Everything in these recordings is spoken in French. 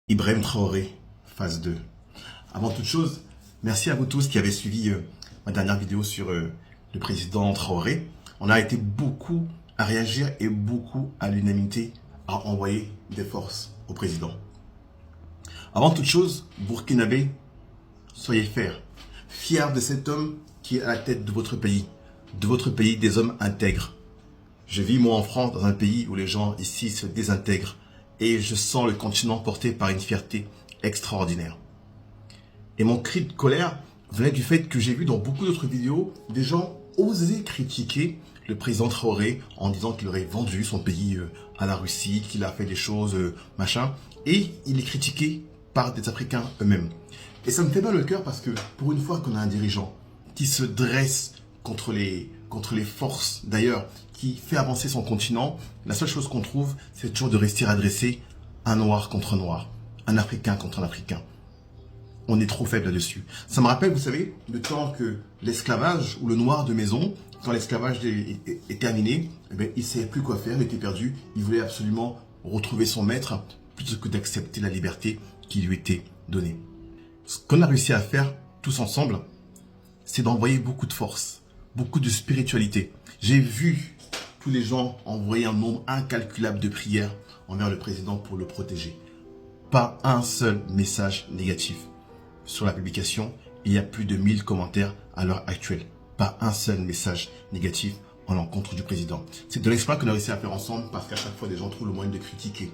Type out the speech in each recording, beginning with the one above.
Ibrahim Traoré, phase 2. Avant toute chose, merci à vous tous qui avez suivi ma dernière vidéo sur le président Traoré. On a été beaucoup à réagir et beaucoup à l'unanimité à envoyer des forces au président. Avant toute chose, Burkinabé, soyez fiers de cet homme qui est à la tête de votre pays des hommes intègres. Je vis moi en France dans un pays où les gens ici se désintègrent et je sens le continent porté par une fierté extraordinaire. Et mon cri de colère venait du fait que j'ai vu dans beaucoup d'autres vidéos des gens oser critiquer le président Traoré en disant qu'il aurait vendu son pays à la Russie, qu'il a fait des choses machin, et il est critiqué par des Africains eux-mêmes. Et ça me fait mal le cœur parce que pour une fois qu'on a un dirigeant qui se dresse contre les forces d'ailleurs, qui fait avancer son continent, la seule chose qu'on trouve, c'est toujours de rester adressé un noir contre un noir, un Africain contre un Africain. On est trop faible là-dessus. Ça me rappelle, vous savez, le temps que l'esclavage ou le noir de maison, quand l'esclavage est terminé, eh bien, il ne savait plus quoi faire, il était perdu, il voulait absolument retrouver son maître plutôt que d'accepter la liberté qui lui était donnée. Ce qu'on a réussi à faire tous ensemble, c'est d'envoyer beaucoup de force, beaucoup de spiritualité. J'ai vu tous les gens envoyer un nombre incalculable de prières envers le président pour le protéger. Pas un seul message négatif. Sur la publication, il y a plus de 1000 commentaires à l'heure actuelle. Pas un seul message négatif en l'encontre du président. C'est de l'exploit qu'on a réussi à faire ensemble parce qu'à chaque fois, des gens trouvent le moyen de critiquer.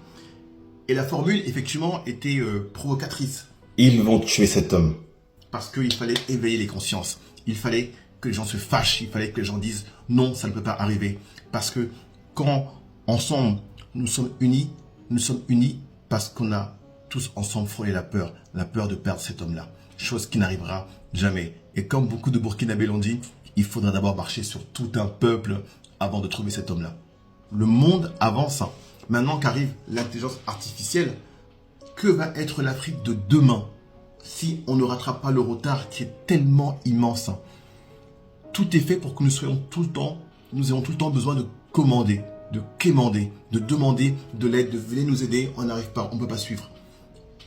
Et la formule, effectivement, était provocatrice. Ils vont tuer cet homme. Parce qu'il fallait éveiller les consciences. Il fallait que les gens se fâchent. Il fallait que les gens disent non, ça ne peut pas arriver. Parce que quand ensemble, nous sommes unis parce qu'on a tous ensemble frôlé la peur de perdre cet homme-là. Chose qui n'arrivera jamais. Et comme beaucoup de Burkinabés l'ont dit, il faudra d'abord marcher sur tout un peuple avant de trouver cet homme-là. Le monde avance. Maintenant qu'arrive l'intelligence artificielle, que va être l'Afrique de demain si on ne rattrape pas le retard qui est tellement immense? Tout est fait pour que nous ayons tout le temps besoin de commander, de quémander, de demander de l'aide, de venir nous aider. On n'arrive pas, on ne peut pas suivre.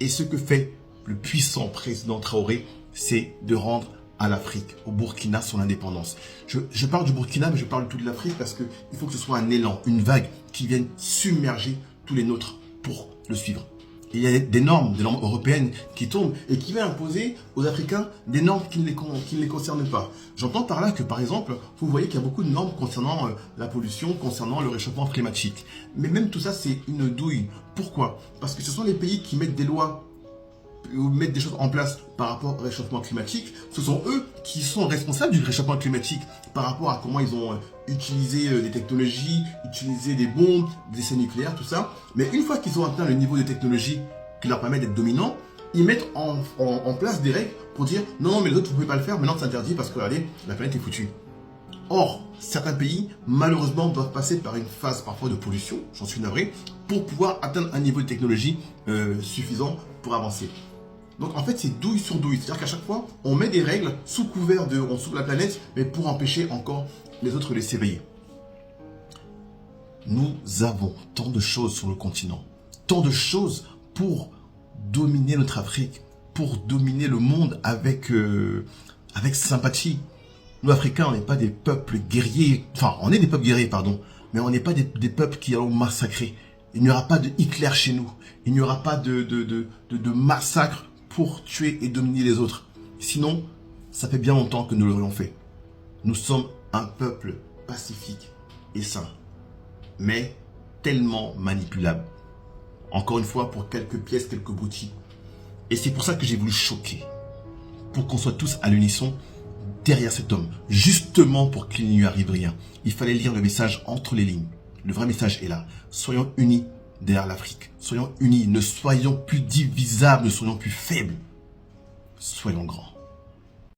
Et ce que fait le puissant président Traoré, c'est de rendre à l'Afrique, au Burkina, son indépendance. Je parle du Burkina, mais je parle de toute l'Afrique parce qu'il faut que ce soit un élan, une vague qui vienne submerger tous les nôtres pour le suivre. Et il y a des normes européennes qui tombent et qui viennent imposer aux Africains des normes qui ne les concernent pas. J'entends par là que, par exemple, vous voyez qu'il y a beaucoup de normes concernant la pollution, concernant le réchauffement climatique. Mais même tout ça, c'est une douille. Pourquoi? Parce que ce sont les pays qui mettent des lois ou mettre des choses en place par rapport au réchauffement climatique. Ce sont eux qui sont responsables du réchauffement climatique par rapport à comment ils ont utilisé des technologies, utilisé des bombes, des essais nucléaires, tout ça. Mais une fois qu'ils ont atteint le niveau de technologie qui leur permet d'être dominants, ils mettent en place des règles pour dire non, mais les autres, vous ne pouvez pas le faire, maintenant c'est interdit parce que regardez, la planète est foutue. Or, certains pays, malheureusement, doivent passer par une phase parfois de pollution, j'en suis navré, pour pouvoir atteindre un niveau de technologie suffisant pour avancer. Donc en fait, c'est douille sur douille. C'est-à-dire qu'à chaque fois, on met des règles sous couvert de on sauve la planète, mais pour empêcher encore les autres de s'éveiller. Nous avons tant de choses sur le continent, tant de choses pour dominer notre Afrique, pour dominer le monde avec sympathie. Nous, Africains, on n'est pas des peuples guerriers, enfin, on est des peuples guerriers, pardon, mais on n'est pas des peuples qui allons massacrer. Il n'y aura pas de Hitler chez nous. Il n'y aura pas de massacre pour tuer et dominer les autres. Sinon, ça fait bien longtemps que nous l'aurions fait. Nous sommes un peuple pacifique et sain, mais tellement manipulable. Encore une fois, pour quelques pièces, quelques boutiques. Et c'est pour ça que j'ai voulu choquer, pour qu'on soit tous à l'unisson derrière cet homme, justement pour qu'il n'y arrive rien. Il fallait lire le message entre les lignes. Le vrai message est là. Soyons unis derrière l'Afrique. Soyons unis, ne soyons plus divisables, ne soyons plus faibles. Soyons grands.